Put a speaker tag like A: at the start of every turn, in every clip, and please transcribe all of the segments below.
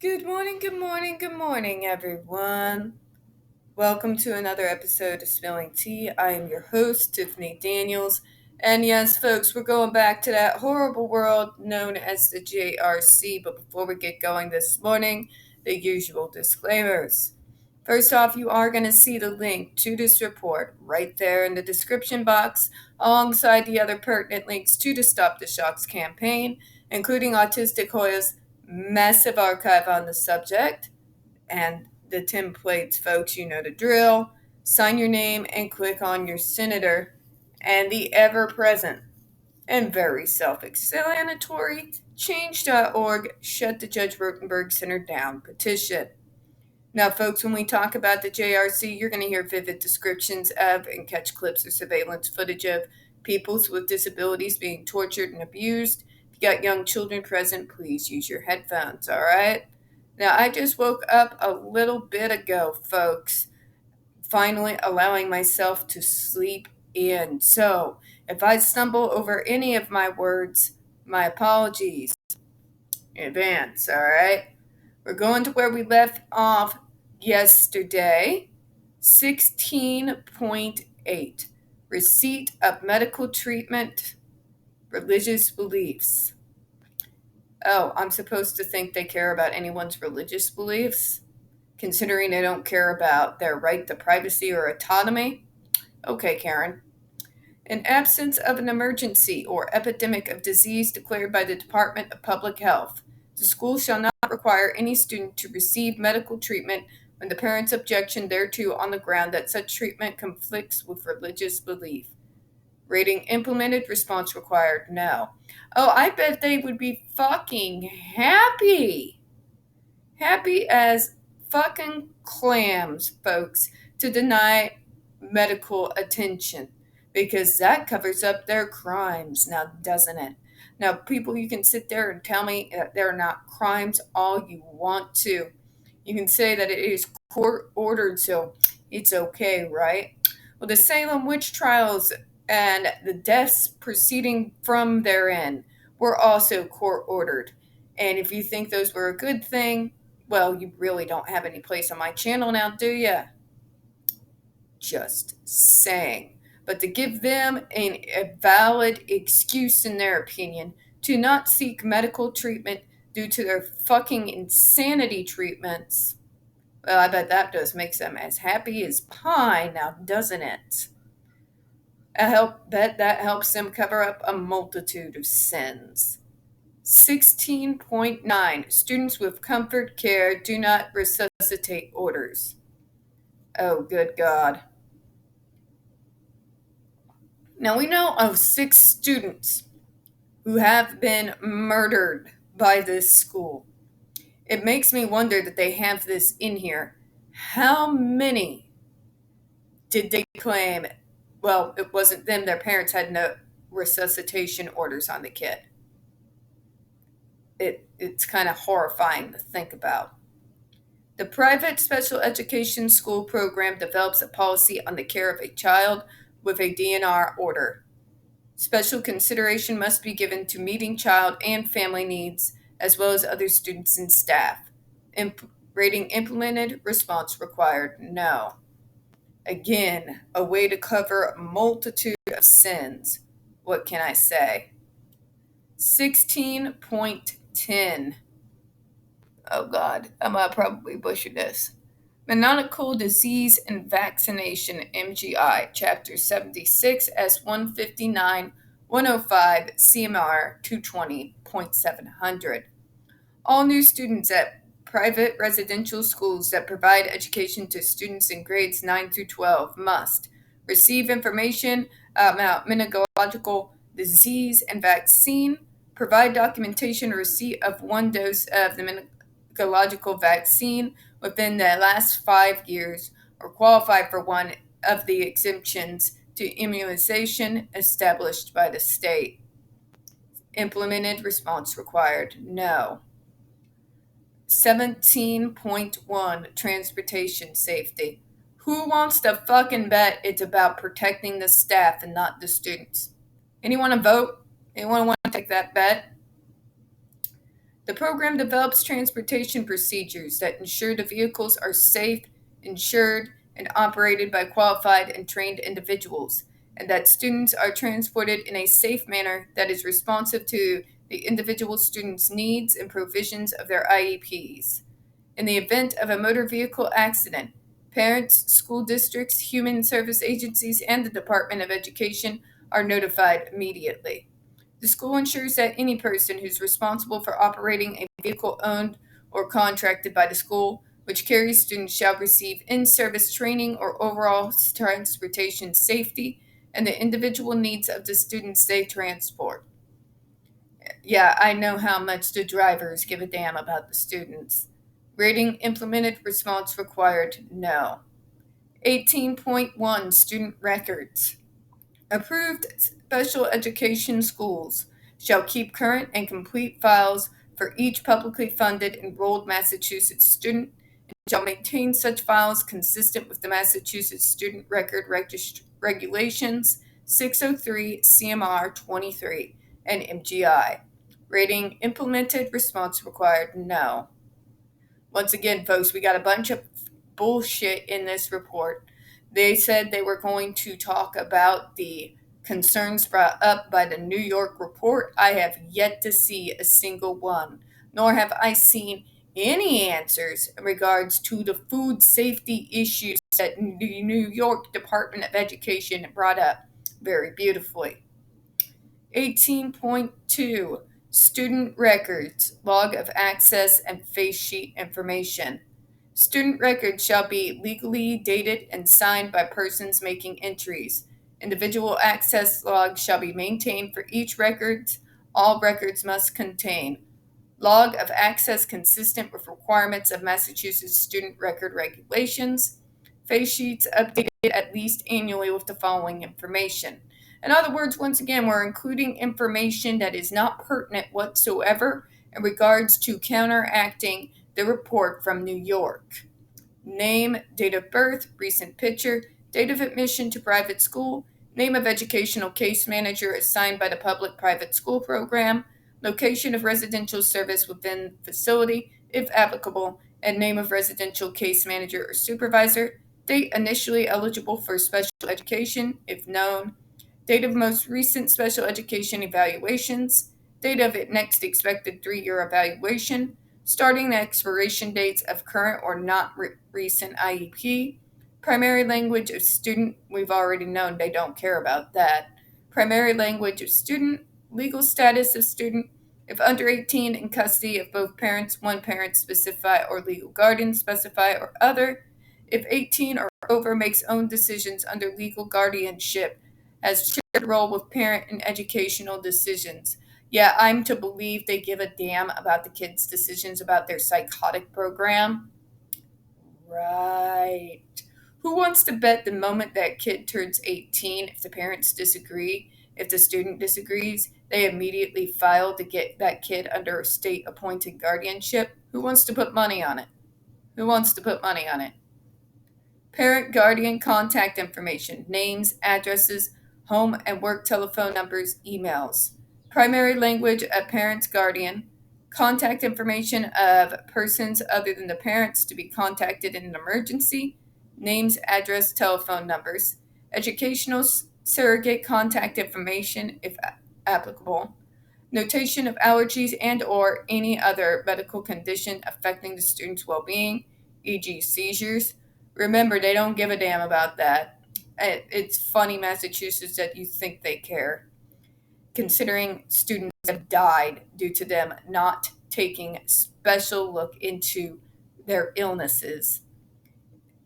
A: Good morning, everyone. Welcome to another episode of Spilling Tea. I am your host, Tiffany Daniels. And yes, folks, we're going back to that horrible world known as the JRC. But before we get going this morning, the usual disclaimers. First off, you are going to see the link to this report right there in the description box, alongside the other pertinent links to the Stop the Shocks campaign, including Autistic Hoya's massive archive on the subject and the templates, folks. You know the drill. Sign your name and click on your senator, and the ever present and very self explanatory change.org Shut the Judge Rotenberg Center Down petition. Now, folks, when we talk about the JRC, you're going to hear vivid descriptions of and catch clips or surveillance footage of peoples with disabilities being tortured and abused. If you got young children present, please use your headphones, all right? Now, I just woke up a little bit ago, folks, finally allowing myself to sleep in. So, if I stumble over any of my words, my apologies in advance, all right? We're going to where we left off yesterday. 16.8 Receipt of medical treatment, religious beliefs. Oh, I'm supposed to think they care about anyone's religious beliefs, considering they don't care about their right to privacy or autonomy? Okay, Karen. In absence of an emergency or epidemic of disease declared by the Department of Public Health, the school shall not require any student to receive medical treatment when the parent's objection thereto on the ground that such treatment conflicts with religious belief. Rating implemented, response required, no. Oh, I bet they would be fucking happy. Happy as fucking clams, folks, to deny medical attention, because that covers up their crimes now, doesn't it? Now, people, you can sit there and tell me that they're not crimes all you want to. You can say that it is court ordered, so it's okay, right? Well, the Salem witch trials and the deaths proceeding from therein were also court ordered. And if you think those were a good thing, well, you really don't have any place on my channel now, do you? Just saying. But to give them a valid excuse, in their opinion, to not seek medical treatment due to their fucking insanity treatments, well, I bet that does make them as happy as pie now, doesn't it? I bet that helps them cover up a multitude of sins. 16.9 Students with comfort care do not resuscitate orders. Oh, good God. Now, we know of 6 students who have been murdered by this school. It makes me wonder that they have this in here. How many did they claim? Well, it wasn't them. Their parents had no resuscitation orders on the kid. It's kind of horrifying to think about. The private special education school program develops a policy on the care of a child with a DNR order. Special consideration must be given to meeting child and family needs, as well as other students and staff. Rating implemented, response required, no. Again, a way to cover a multitude of sins. What can I say? 16.10 Oh God, I'm gonna probably butcher this. Menonical Disease and Vaccination, MGI, Chapter 76, S159, 105, CMR 220.700. All new students at private residential schools that provide education to students in grades 9 through 12 must receive information about meningococcal disease and vaccine, provide documentation or receipt of 1 dose of the meningococcal vaccine within the last 5 years, or qualify for one of the exemptions to immunization established by the state. Implemented, response required, no. 17.1 Transportation Safety. Who wants to fucking bet it's about protecting the staff and not the students? Anyone to vote? Anyone want to take that bet? The program develops transportation procedures that ensure the vehicles are safe, insured, and operated by qualified and trained individuals, and that students are transported in a safe manner that is responsive to the individual student's needs and provisions of their IEPs. In the event of a motor vehicle accident, parents, school districts, human service agencies, and the Department of Education are notified immediately. The school ensures that any person who's responsible for operating a vehicle owned or contracted by the school, which carries students, shall receive in service training or overall transportation safety and the individual needs of the students they transport. Yeah, I know how much the drivers give a damn about the students. Rating implemented, response required, no. 18.1 Student records. Approved special education schools shall keep current and complete files for each publicly funded enrolled Massachusetts student and shall maintain such files consistent with the Massachusetts Student Record Regulations 603 CMR 23 and MGI. Rating implemented, response required, no. Once again, folks, we got a bunch of bullshit in this report. They said they were going to talk about the concerns brought up by the New York report. I have yet to see a single one, nor have I seen any answers in regards to the food safety issues that the New York Department of Education brought up very beautifully. 18.2 Student records, log of access, and face sheet information. Student records shall be legally dated and signed by persons making entries. Individual access logs shall be maintained for each record. All records must contain log of access consistent with requirements of Massachusetts Student Record Regulations. Face sheets updated at least annually with the following information. In other words, once again, we're including information that is not pertinent whatsoever in regards to counteracting the report from New York. Name, date of birth, recent picture, date of admission to private school, name of educational case manager assigned by the public-private school program, location of residential service within facility, if applicable, and name of residential case manager or supervisor, date initially eligible for special education, if known, date of most recent special education evaluations, date of next expected 3-year evaluation, starting the expiration dates of current or not recent IEP, primary language of student, we've already known they don't care about that, primary language of student, legal status of student, if under 18 in custody of both parents, one parent specify or legal guardian specify or other, if 18 or over makes own decisions under legal guardianship, has shared role with parent in educational decisions. Yeah, I'm to believe they give a damn about the kids' decisions about their psychotic program. Right. Who wants to bet the moment that kid turns 18, if the parents disagree, if the student disagrees, they immediately file to get that kid under state appointed guardianship? Who wants to put money on it? Who wants to put money on it? Parent guardian contact information, names, addresses, home and work telephone numbers, emails. Primary language of parent's guardian. Contact information of persons other than the parents to be contacted in an emergency. Names, address, telephone numbers. Educational surrogate contact information if applicable. Notation of allergies and or any other medical condition affecting the student's well-being, e.g. seizures. Remember, they don't give a damn about that. It's funny, Massachusetts, that you think they care, considering students have died due to them not taking special look into their illnesses.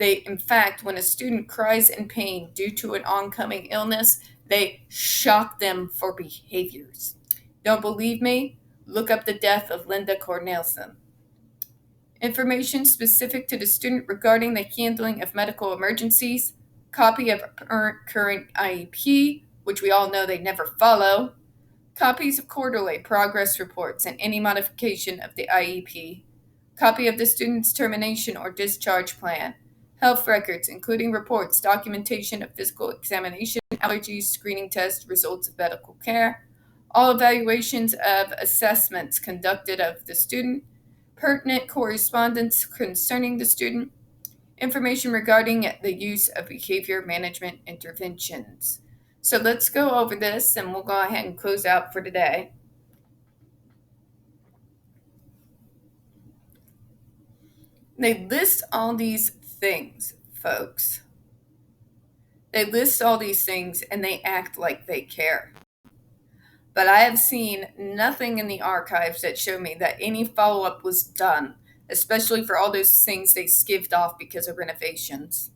A: In fact, when a student cries in pain due to an oncoming illness, they shock them for behaviors. Don't believe me? Look up the death of Linda Cornelison. Information specific to the student regarding the handling of medical emergencies, copy of current IEP, which we all know they never follow, copies of quarterly progress reports and any modification of the IEP, copy of the student's termination or discharge plan, health records, including reports, documentation of physical examination, allergies, screening tests, results of medical care, all evaluations of assessments conducted of the student, pertinent correspondence concerning the student, information regarding the use of behavior management interventions. So let's go over this and we'll go ahead and close out for today. They list all these things, folks. They list all these things and they act like they care. But I have seen nothing in the archives that show me that any follow-up was done, especially for all those things they skivved off because of renovations.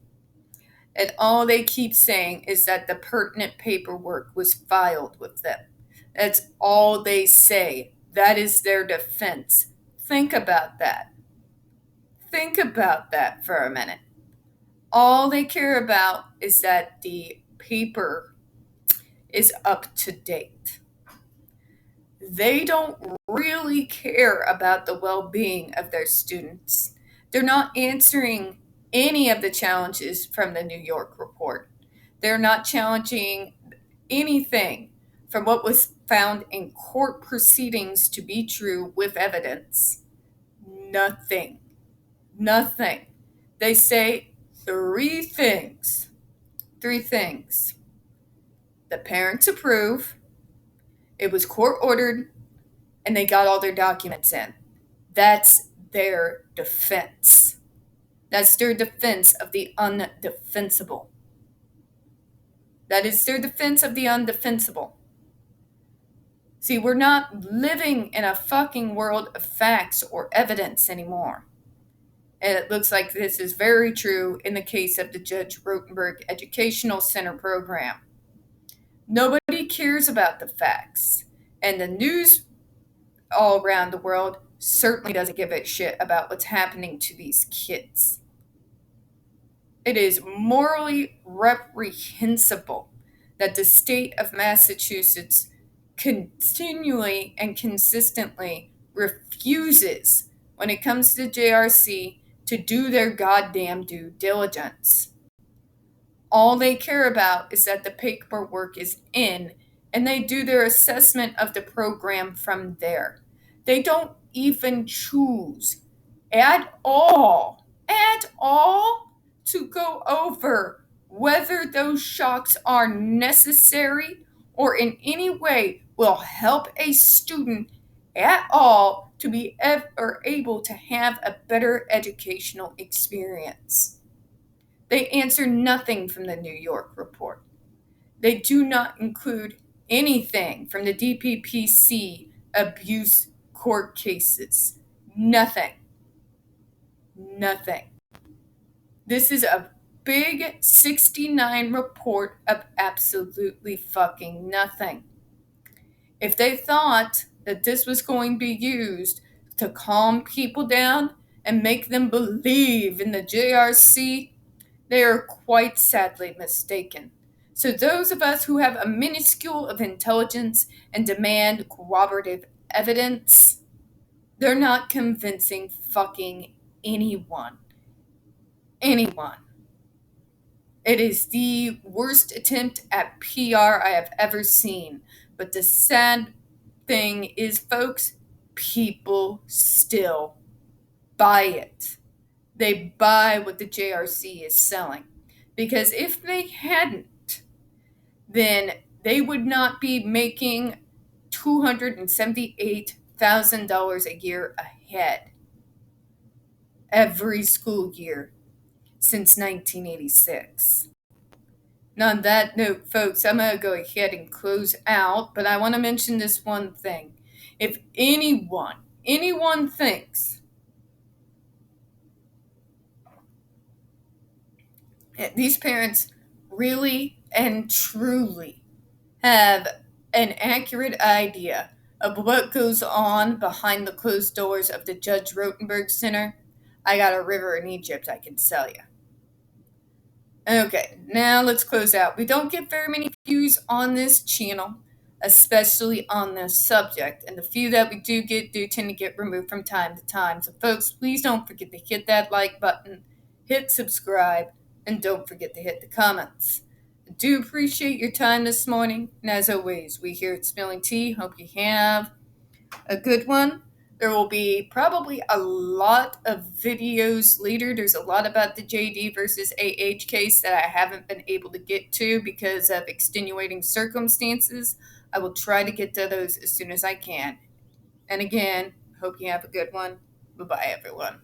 A: And all they keep saying is that the pertinent paperwork was filed with them. That's all they say. That is their defense. Think about that. Think about that for a minute. All they care about is that the paper is up to date. They don't really care about the well-being of their students. They're not answering any of the challenges from the New York report. They're not challenging anything from what was found in court proceedings to be true with evidence. Nothing. Nothing. They say three things. Three things. The parents approve. It was court ordered, and they got all their documents in. That's their defense. That's their defense of the undefensible. That is their defense of the undefensible. See, we're not living in a fucking world of facts or evidence anymore. And it looks like this is very true in the case of the Judge Rotenberg Educational Center program. Nobody cares about the facts. And the news all around the world certainly doesn't give a shit about what's happening to these kids. It is morally reprehensible that the state of Massachusetts continually and consistently refuses, when it comes to the JRC, to do their goddamn due diligence. All they care about is that the paperwork is in, and they do their assessment of the program from there. They don't even choose at all, to go over whether those shocks are necessary or in any way will help a student at all to be able to have a better educational experience. They answer nothing from the New York report. They do not include anything from the DPPC abuse court cases. Nothing. Nothing. This is a big 69 report of absolutely fucking nothing. If they thought that this was going to be used to calm people down and make them believe in the JRC, they are quite sadly mistaken. So those of us who have a minuscule of intelligence and demand corroborative evidence, they're not convincing fucking anyone. Anyone. It is the worst attempt at PR I have ever seen. But the sad thing is, folks, people still buy it. They buy what the JRC is selling. Because if they hadn't, then they would not be making $278,000 a year ahead every school year since 1986. Now, on that note, folks, I'm going to go ahead and close out, but I want to mention this one thing. If anyone thinks these parents really and truly have an accurate idea of what goes on behind the closed doors of the Judge Rotenberg Center, I got a river in Egypt I can sell you. Okay, now let's close out. We don't get very many views on this channel, especially on this subject, and the few that we do get do tend to get removed from time to time. So folks, please don't forget to hit that like button, hit subscribe, and don't forget to hit the comments. Do appreciate your time this morning. And as always, we here at Spilling Tea hope you have a good one. There will be probably a lot of videos later. There's a lot about the JD versus AH case that I haven't been able to get to because of extenuating circumstances. I will try to get to those as soon as I can. And again, hope you have a good one. Bye bye, everyone.